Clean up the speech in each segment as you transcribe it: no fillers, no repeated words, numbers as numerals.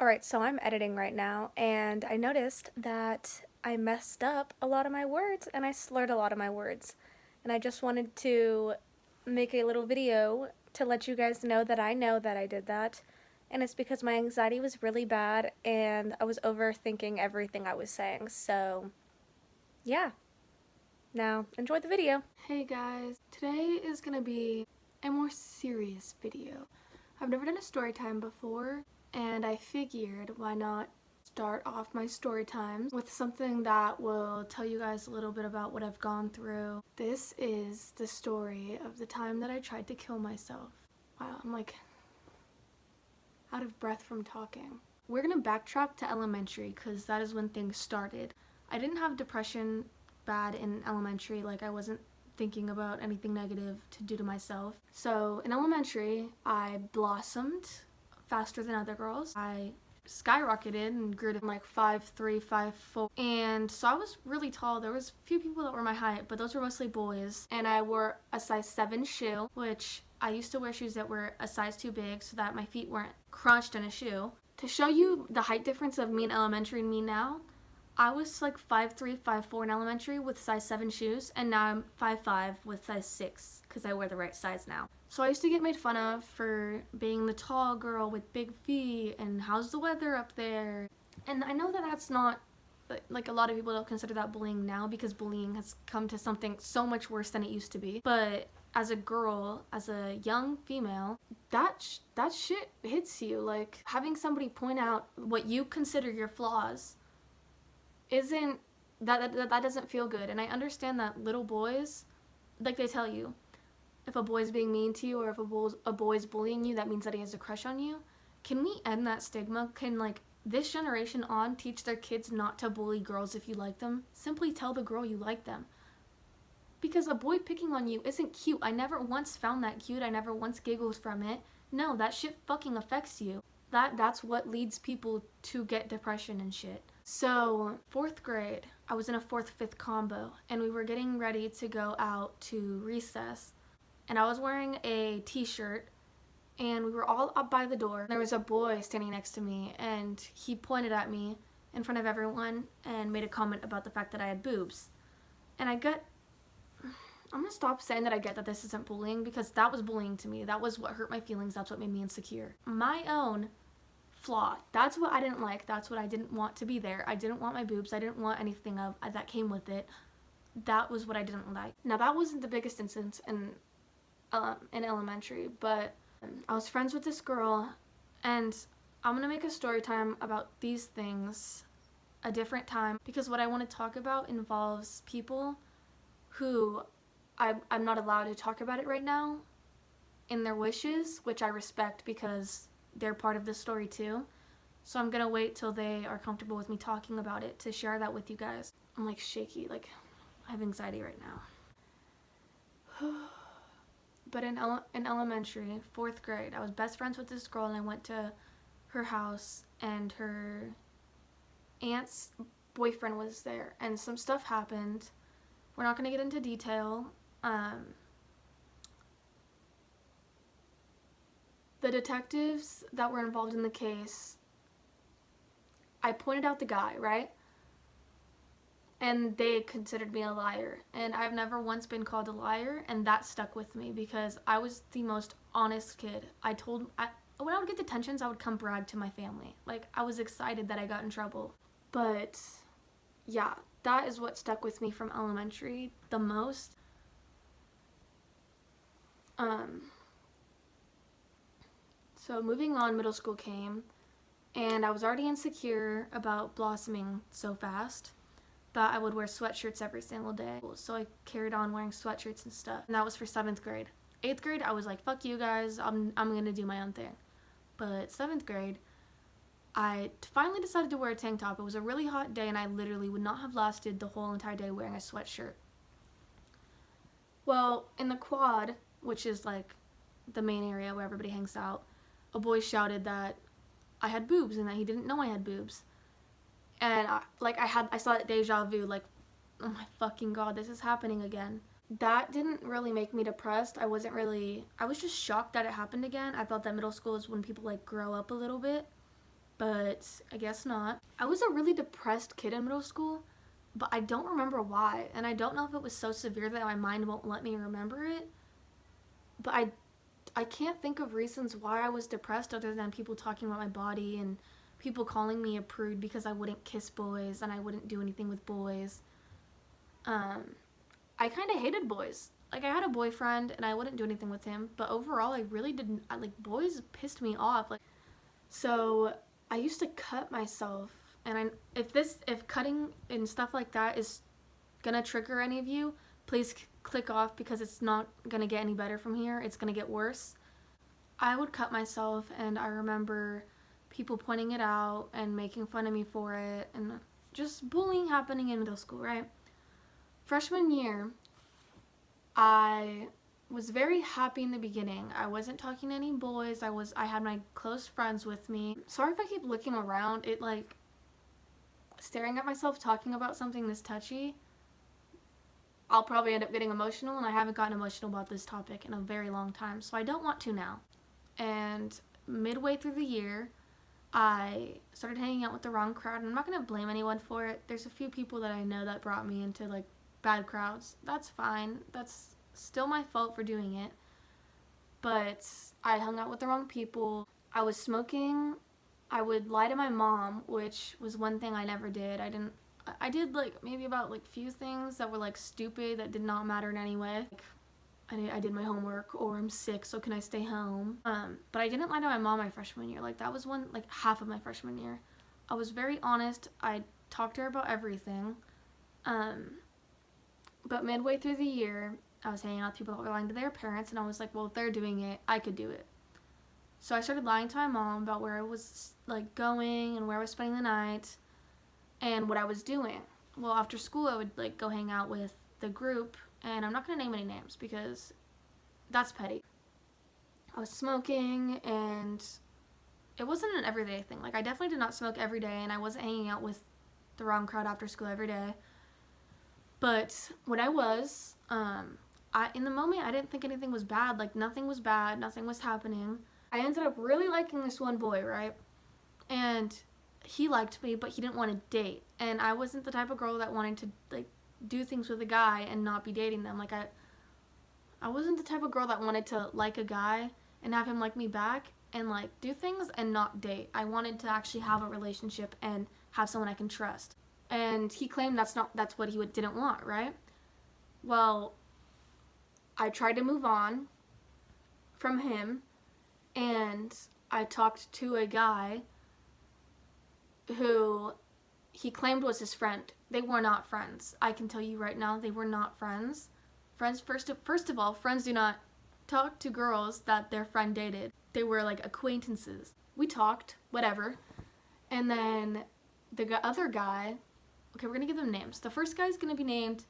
Alright, so I'm editing right now, and I noticed that I messed up a lot of my words and I slurred a lot of my words. And I just wanted to make a little video to let you guys know that I did that. And it's because my anxiety was really bad and I was overthinking everything I was saying. So, yeah. Now, enjoy the video. Hey guys, today is gonna be a more serious video. I've never done a story time before, and I figured why not start off my story times with something that will tell you guys a little bit about what I've gone through. This is the story of the time that I tried to kill myself. Wow, I'm like out of breath from talking. We're gonna backtrack to elementary because that is when things started. I didn't have depression bad in elementary, like I wasn't thinking about anything negative to do to myself. So in elementary, I blossomed faster than other girls. I skyrocketed and grew to like 5'3", 5'4", and so I was really tall. There was a few people that were my height, but those were mostly boys. And I wore a size 7 shoe, which I used to wear shoes that were a size too big so that my feet weren't crunched in a shoe. To show you the height difference of me in elementary and me now, I was like 5'3", 5'4" in elementary with size 7 shoes, and now I'm 5'5" with size 6 because I wear the right size now. So I used to get made fun of for being the tall girl with big feet and how's the weather up there. And I know that that's not, like, a lot of people don't consider that bullying now because bullying has come to something so much worse than it used to be. But as a girl, as a young female, that shit hits you. Like, having somebody point out what you consider your flaws isn't, that doesn't feel good. And I understand that little boys, like they tell you, if a boy's being mean to you or if a boy's bullying you, that means that he has a crush on you. Can we end that stigma? Can, like, this generation on teach their kids not to bully girls if you like them? Simply tell the girl you like them. Because a boy picking on you isn't cute. I never once found that cute. I never once giggled from it. No, that shit fucking affects you. That's what leads people to get depression and shit. So, 4th grade, I was in a 4th, 5th combo, and we were getting ready to go out to recess. And I was wearing a t-shirt, and we were all up by the door. There was a boy standing next to me, and he pointed at me in front of everyone and made a comment about the fact that I had boobs. And I'm gonna stop saying that I get that this isn't bullying, because that was bullying to me. That was what hurt my feelings. That's what made me insecure. My own flaw. That's what I didn't like. That's what I didn't want to be there. I didn't want my boobs. I didn't want anything that came with it. That was what I didn't like. Now, that wasn't the biggest instance in elementary, but I was friends with this girl, and I'm gonna make a story time about these things a different time, because what I want to talk about involves people who I'm not allowed to talk about it right now in their wishes, which I respect because they're part of the story too. So I'm gonna wait till they are comfortable with me talking about it to share that with you guys. I'm like shaky, like I have anxiety right now. But in elementary, 4th grade, I was best friends with this girl, and I went to her house, and her aunt's boyfriend was there, and some stuff happened. We're not going to get into detail. The detectives that were involved in the case, I pointed out the guy, right? And they considered me a liar. And I've never once been called a liar, and that stuck with me because I was the most honest kid. When I would get detentions, I would come brag to my family. Like, I was excited that I got in trouble. But, yeah, that is what stuck with me from elementary the most. So moving on, middle school came, and I was already insecure about blossoming so fast that I would wear sweatshirts every single day. So I carried on wearing sweatshirts and stuff. And that was for 7th grade. 8th grade, I was like, fuck you guys, I'm gonna do my own thing. But 7th grade, I finally decided to wear a tank top. It was a really hot day, and I literally would not have lasted the whole entire day wearing a sweatshirt. Well, in the quad, which is like the main area where everybody hangs out, a boy shouted that I had boobs and that he didn't know I had boobs. And I saw that deja vu, like, oh my fucking god, this is happening again. That didn't really make me depressed. I was just shocked that it happened again. I thought that middle school is when people, like, grow up a little bit. but I guess not. I was a really depressed kid in middle school, but I don't remember why, and I don't know if it was so severe that my mind won't let me remember it, but I can't think of reasons why I was depressed other than people talking about my body and people calling me a prude because I wouldn't kiss boys and I wouldn't do anything with boys. I kind of hated boys. Like, I had a boyfriend and I wouldn't do anything with him, but overall I really didn't, boys pissed me off. So I used to cut myself, and if cutting and stuff like that is gonna trigger any of you, please click off because it's not gonna get any better from here. It's gonna get worse. I would cut myself, and I remember people pointing it out and making fun of me for it, and just bullying happening in middle school, right? Freshman year, I was very happy in the beginning. I wasn't talking to any boys. I had my close friends with me. Sorry if I keep looking around. Staring at myself talking about something this touchy, I'll probably end up getting emotional, and I haven't gotten emotional about this topic in a very long time, so I don't want to now. And midway through the year, I started hanging out with the wrong crowd, and I'm not going to blame anyone for it. There's a few people that I know that brought me into, bad crowds. That's fine. That's still my fault for doing it. But I hung out with the wrong people. I was smoking. I would lie to my mom, which was one thing I never did. I did maybe about few things that were stupid that did not matter in any way. I did my homework, or I'm sick, so can I stay home? But I didn't lie to my mom my freshman year. That was half of my freshman year. I was very honest. I talked to her about everything. But midway through the year, I was hanging out with people that were lying to their parents, and I was like, well, if they're doing it, I could do it. So I started lying to my mom about where I was going and where I was spending the night and what I was doing. Well, after school, I would go hang out with the group, and I'm not going to name any names because that's petty. I was smoking, and it wasn't an everyday thing. I definitely did not smoke every day, and I wasn't hanging out with the wrong crowd after school every day. But when I was, in the moment, I didn't think anything was bad. Nothing was bad. Nothing was happening. I ended up really liking this one boy, right? And he liked me, but he didn't want to date. And I wasn't the type of girl that wanted to, do things with a guy and not be dating them. I wasn't the type of girl that wanted to like a guy and have him like me back and, do things and not date. I wanted to actually have a relationship and have someone I can trust. And he claimed that's what he didn't want, right? Well, I tried to move on from him, and I talked to a guy who he claimed was his friend. They were not friends. I can tell you right now, they were not friends. First of all, friends do not talk to girls that their friend dated. They were acquaintances. We talked, whatever. And then the other guy, okay, we're gonna give them names. The first guy's gonna be named,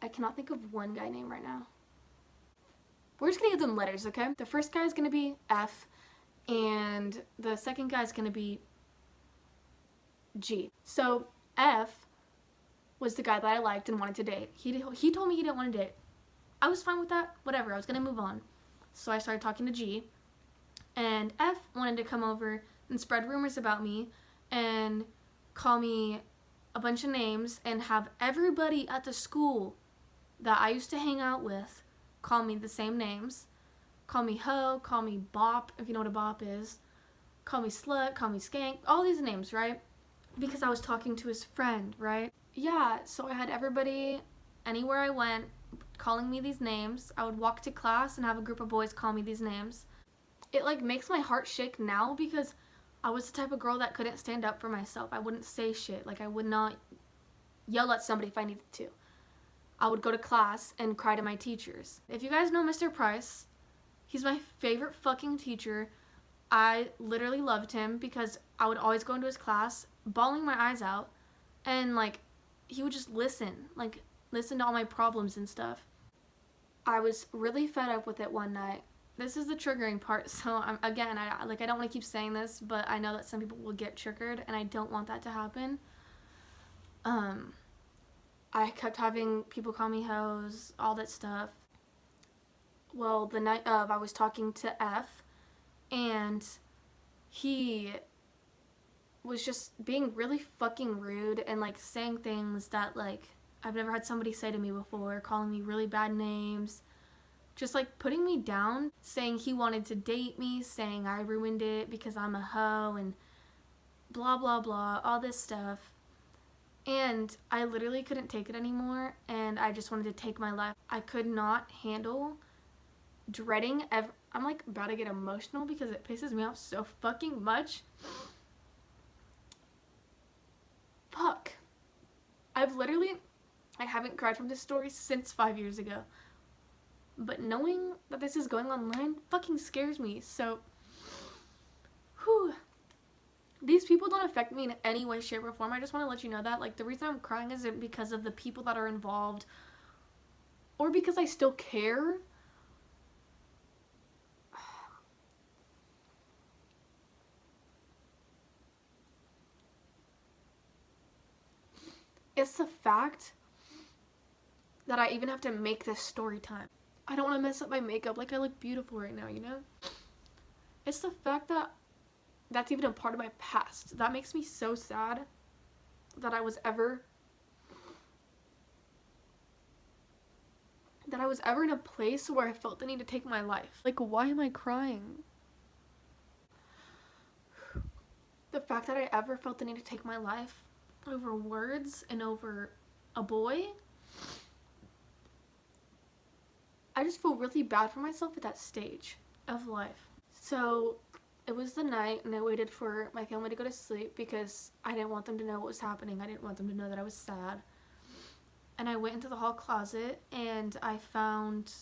I cannot think of one guy name right now. We're just gonna give them letters, okay? The first guy's gonna be F, and the second guy's gonna be G. So F was the guy that I liked and wanted to date. He told me he didn't want to date. I was fine with that. Whatever. I was gonna move on. So I started talking to G, and F wanted to come over and spread rumors about me and call me a bunch of names and have everybody at the school that I used to hang out with call me the same names. Call me hoe, call me bop, if you know what a bop is. Call me slut, call me skank, all these names, right? Because I was talking to his friend, right? Yeah, so I had everybody, anywhere I went, calling me these names. I would walk to class and have a group of boys call me these names. It makes my heart shake now because I was the type of girl that couldn't stand up for myself. I wouldn't say shit. I would not yell at somebody if I needed to. I would go to class and cry to my teachers. If you guys know Mr. Price, he's my favorite fucking teacher. I literally loved him because I would always go into his class bawling my eyes out, and he would just listen to all my problems and stuff. I was really fed up with it one night. This is the triggering part, so I don't want to keep saying this, but I know that some people will get triggered, and I don't want that to happen. I kept having people call me hoes, all that stuff. well, the night of, I was talking to F, and he was just being really fucking rude and like saying things that like I've never had somebody say to me before, calling me really bad names, just like putting me down, saying he wanted to date me, saying I ruined it because I'm a hoe, and blah blah blah, all this stuff. And I literally couldn't take it anymore, and I just wanted to take my life. I could not handle dreading I'm like about to get emotional because it pisses me off so fucking much. Fuck. I haven't cried from this story since 5 years ago. But knowing that this is going online fucking scares me. So, whew. These people don't affect me in any way, shape, or form. I just want to let you know that. Like, the reason I'm crying isn't because of the people that are involved or because I still care. It's the fact that I even have to make this story time. I don't want to mess up my makeup. Like, I look beautiful right now, you know? It's the fact that that's even a part of my past. That makes me so sad that I was ever in a place where I felt the need to take my life. Like, why am I crying? The fact that I ever felt the need to take my life over words and over a boy, I just feel really bad for myself at that stage of life. So it was the night, and I waited for my family to go to sleep because I didn't want them to know what was happening. I didn't want them to know that I was sad. And I went into the hall closet, and I found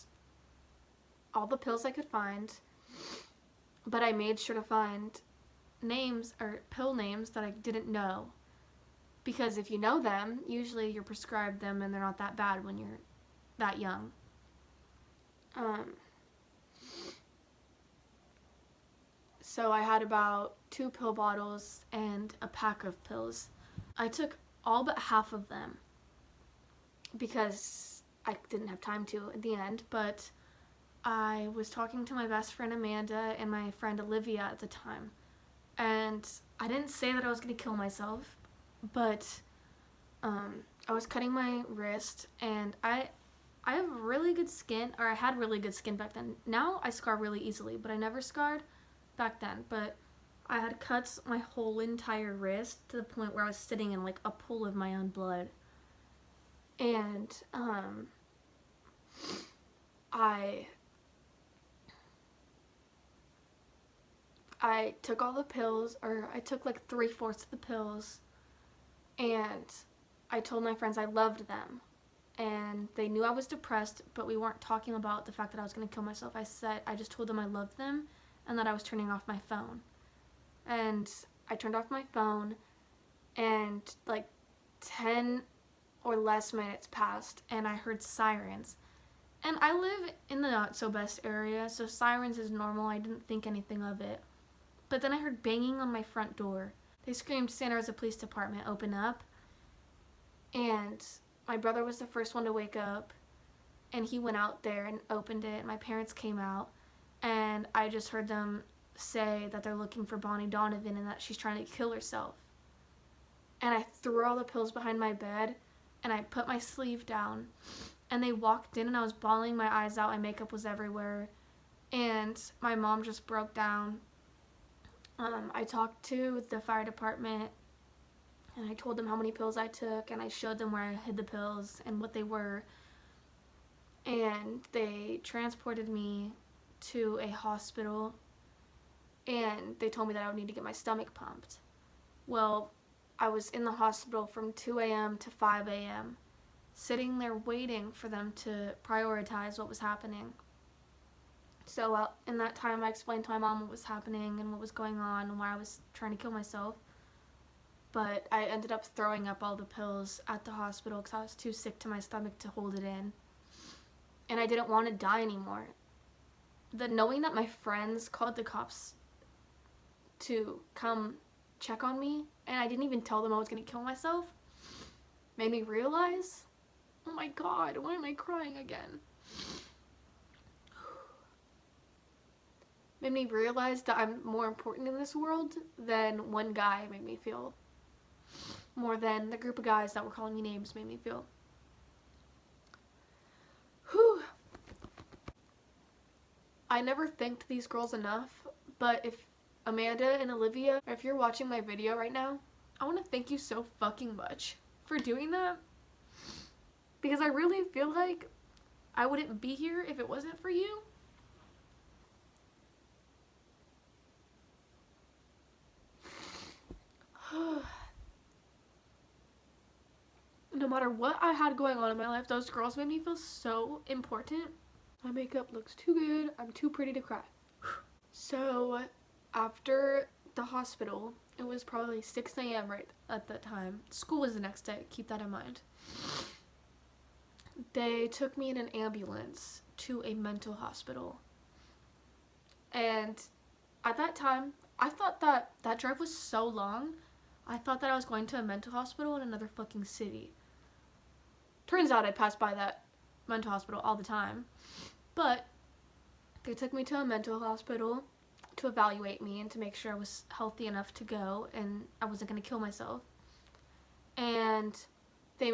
all the pills I could find, but I made sure to find names or pill names that I didn't know, because if you know them, usually you're prescribed them and they're not that bad when you're that young. So I had about 2 pill bottles and a pack of pills. I took all but half of them because I didn't have time to at the end, but I was talking to my best friend Amanda and my friend Olivia at the time, and I didn't say that I was going to kill myself, but I was cutting my wrist, and I have really good skin, or I had really good skin back then. Now I scar really easily, but I never scarred back then. But I had cuts my whole entire wrist to the point where I was sitting in like a pool of my own blood. And I took all the pills, or I took like 3/4 of the pills, and I told my friends I loved them. And they knew I was depressed, but we weren't talking about the fact that I was going to kill myself. I just told them I loved them and that I was turning off my phone. And I turned off my phone, and like 10 or less minutes passed, and I heard sirens. And I live in the not so best area, so sirens is normal. I didn't think anything of it. But then I heard banging on my front door. They screamed, "Santa Rosa Police Department, open up." And my brother was the first one to wake up, and he went out there and opened it. My parents came out, and I just heard them say that they're looking for Bonnie Donovan and that she's trying to kill herself. And I threw all the pills behind my bed, and I put my sleeve down, and they walked in, and I was bawling my eyes out. My makeup was everywhere, and my mom just broke down. I talked to the fire department, and I told them how many pills I took, and I showed them where I hid the pills and what they were. And they transported me to a hospital, and they told me that I would need to get my stomach pumped. Well, I was in the hospital from 2 a.m. to 5 a.m., sitting there waiting for them to prioritize what was happening. So in that time, I explained to my mom what was happening and what was going on and why I was trying to kill myself. But I ended up throwing up all the pills at the hospital because I was too sick to my stomach to hold it in. And I didn't want to die anymore. Knowing that my friends called the cops to come check on me, and I didn't even tell them I was going to kill myself, made me realize, oh my god, why am I crying again? made me realize that I'm more important in this world than one guy made me feel. More than the group of guys that were calling me names made me feel. Whew. I never thanked these girls enough, but if Amanda and Olivia, if you're watching my video right now, I want to thank you so fucking much for doing that. Because I really feel like I wouldn't be here if it wasn't for you. No matter what I had going on in my life, those girls made me feel so important. My makeup looks too good. I'm too pretty to cry. So after the hospital, it was probably 6 a.m. right at that time. School was the next day, keep that in mind. They took me in an ambulance to a mental hospital. And at that time, I thought that that drive was so long. I thought that I was going to a mental hospital in another fucking city. Turns out I passed by that mental hospital all the time. But they took me to a mental hospital to evaluate me and to make sure I was healthy enough to go and I wasn't going to kill myself. And they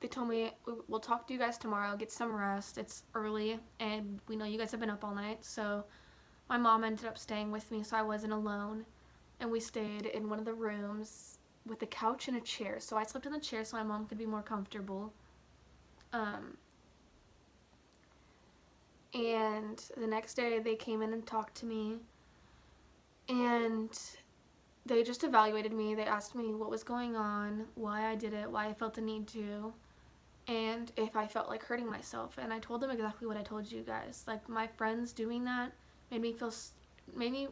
told me, we'll talk to you guys tomorrow, get some rest. It's early and we know you guys have been up all night. So my mom ended up staying with me so I wasn't alone. And we stayed in one of the rooms with a couch and a chair. So I slept in the chair so my mom could be more comfortable. And the next day they came in and talked to me. And they just evaluated me. They asked me what was going on, why I did it, why I felt the need to, and if I felt like hurting myself. And I told them exactly what I told you guys. Like, my friends doing that made me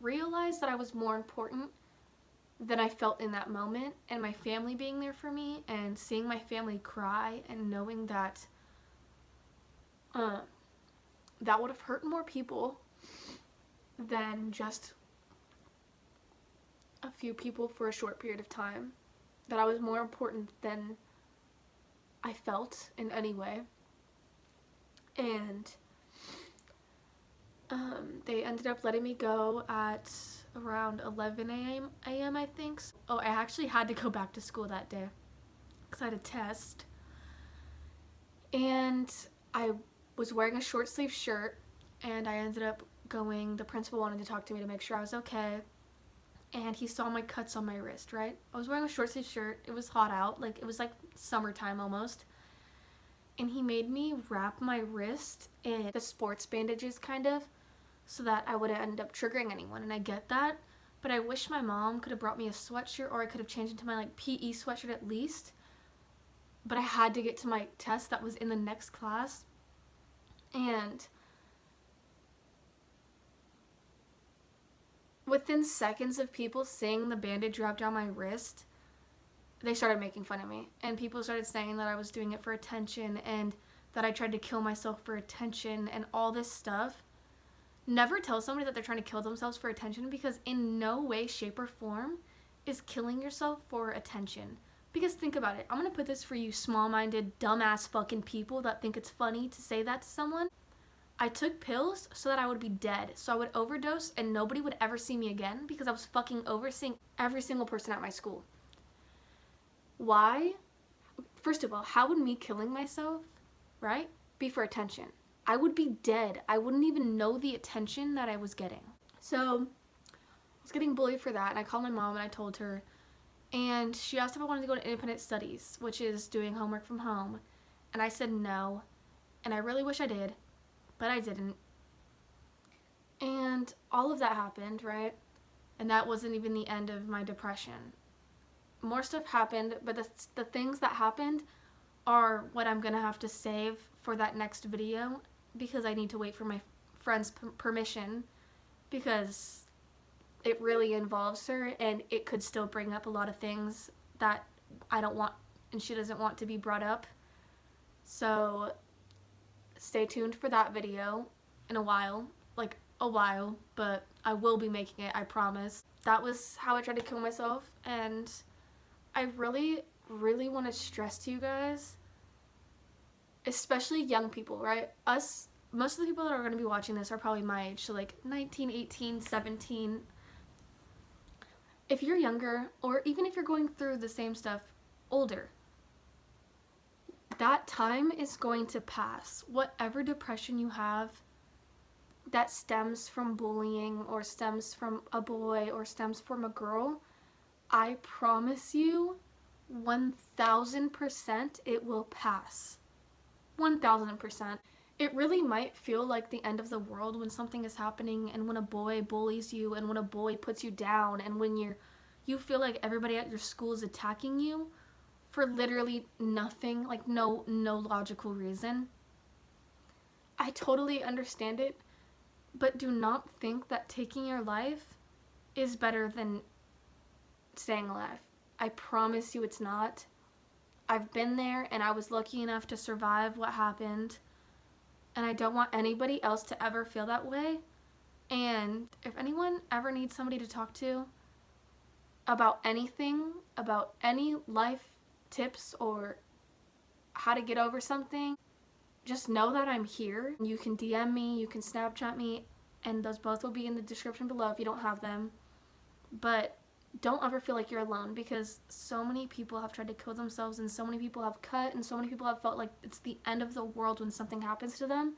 realize that I was more important than I felt in that moment, and my family being there for me and seeing my family cry and knowing that that would have hurt more people than just a few people for a short period of time. That I was more important than I felt in any way. And they ended up letting me go at around 11 a.m. I think. Oh, I actually had to go back to school that day because I had a test. And I was wearing a short sleeve shirt and I ended up going, the principal wanted to talk to me to make sure I was okay. And he saw my cuts on my wrist, right? I was wearing a short sleeve shirt. It was hot out. Like, it was like summertime almost. And he made me wrap my wrist in the sports bandages, kind of, so that I wouldn't end up triggering anyone. And I get that. But I wish my mom could have brought me a sweatshirt, or I could have changed into my, like, PE sweatshirt at least. But I had to get to my test that was in the next class. And within seconds of people seeing the bandage wrapped around my wrist, they started making fun of me. And people started saying that I was doing it for attention and that I tried to kill myself for attention and all this stuff. Never tell somebody that they're trying to kill themselves for attention, because in no way, shape, or form is killing yourself for attention. Because think about it. I'm going to put this for you small-minded, dumbass fucking people that think it's funny to say that to someone. I took pills so that I would be dead. So I would overdose and nobody would ever see me again because I was fucking overseeing every single person at my school. Why? First of all, how would me killing myself, right, be for attention? I would be dead. I wouldn't even know the attention that I was getting. So I was getting bullied for that, and I called my mom and I told her, and she asked if I wanted to go to independent studies, which is doing homework from home, and I said no, and I really wish I did, but I didn't. And all of that happened, right? And that wasn't even the end of my depression. More stuff happened, but the things that happened are what I'm gonna have to save for that next video, because I need to wait for my friend's permission, because it really involves her and it could still bring up a lot of things that I don't want and she doesn't want to be brought up. So stay tuned for that video in a while, but I will be making it, I promise. That was how I tried to kill myself, and I really, really want to stress to you guys, especially young people, right? Us most of the people that are going to be watching this are probably my age, so like 19, 18, 17. If you're younger, or even if you're going through the same stuff, older, that time is going to pass. Whatever depression you have that stems from bullying or stems from a boy or stems from a girl, I promise you 1000% it will pass. 1000%. It really might feel like the end of the world when something is happening and when a boy bullies you and when a boy puts you down and when you feel like everybody at your school is attacking you for literally nothing, like no logical reason. I totally understand it, but do not think that taking your life is better than staying alive. I promise you it's not. I've been there and I was lucky enough to survive what happened, and I don't want anybody else to ever feel that way. And if anyone ever needs somebody to talk to about anything, about any life tips or how to get over something, just know that I'm here. You can DM me, you can Snapchat me, and those both will be in the description below if you don't have them. But don't ever feel like you're alone, because so many people have tried to kill themselves and so many people have cut and so many people have felt like it's the end of the world when something happens to them.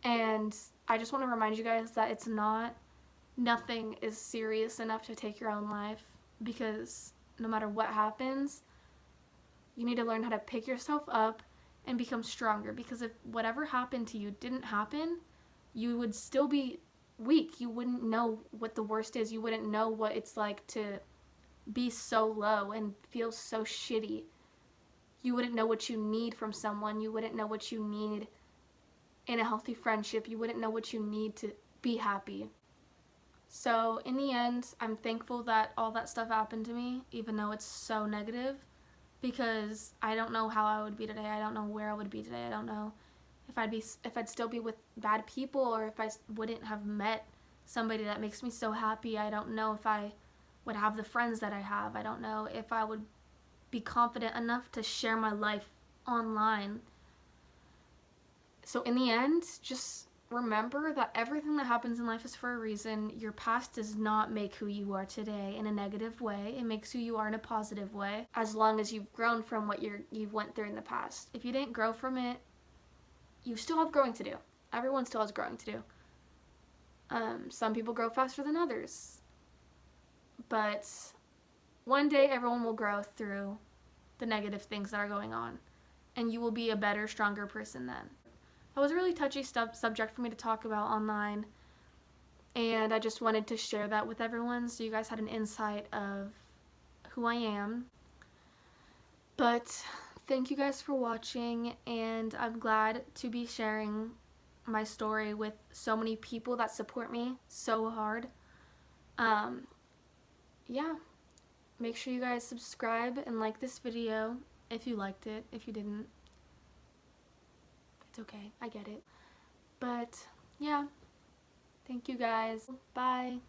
And I just want to remind you guys that it's not. Nothing is serious enough to take your own life, because no matter what happens, you need to learn how to pick yourself up and become stronger, because if whatever happened to you didn't happen, you would still be weak. You wouldn't know what the worst is. You wouldn't know what it's like to be so low and feel so shitty. You wouldn't know what you need from someone. You wouldn't know what you need in a healthy friendship. You wouldn't know what you need to be happy. So in the end, I'm thankful that all that stuff happened to me, even though it's so negative, because I don't know how I would be today. I don't know where I would be today. I don't know if I'd still be with bad people, or if I wouldn't have met somebody that makes me so happy. I don't know if I would have the friends that I have. I don't know if I would be confident enough to share my life online. So in the end, just remember that everything that happens in life is for a reason. Your past does not make who you are today in a negative way. It makes who you are in a positive way, as long as you've grown from what you've went through in the past. If you didn't grow from it, you still have growing to do. Everyone still has growing to do. Some people grow faster than others, but one day everyone will grow through the negative things that are going on, and you will be a better, stronger person then. That was a really touchy subject for me to talk about online, and I just wanted to share that with everyone so you guys had an insight of who I am. But thank you guys for watching, and I'm glad to be sharing my story with so many people that support me so hard. Yeah, make sure you guys subscribe and like this video if you liked it. If you didn't, it's okay, I get it. But yeah, thank you guys. Bye.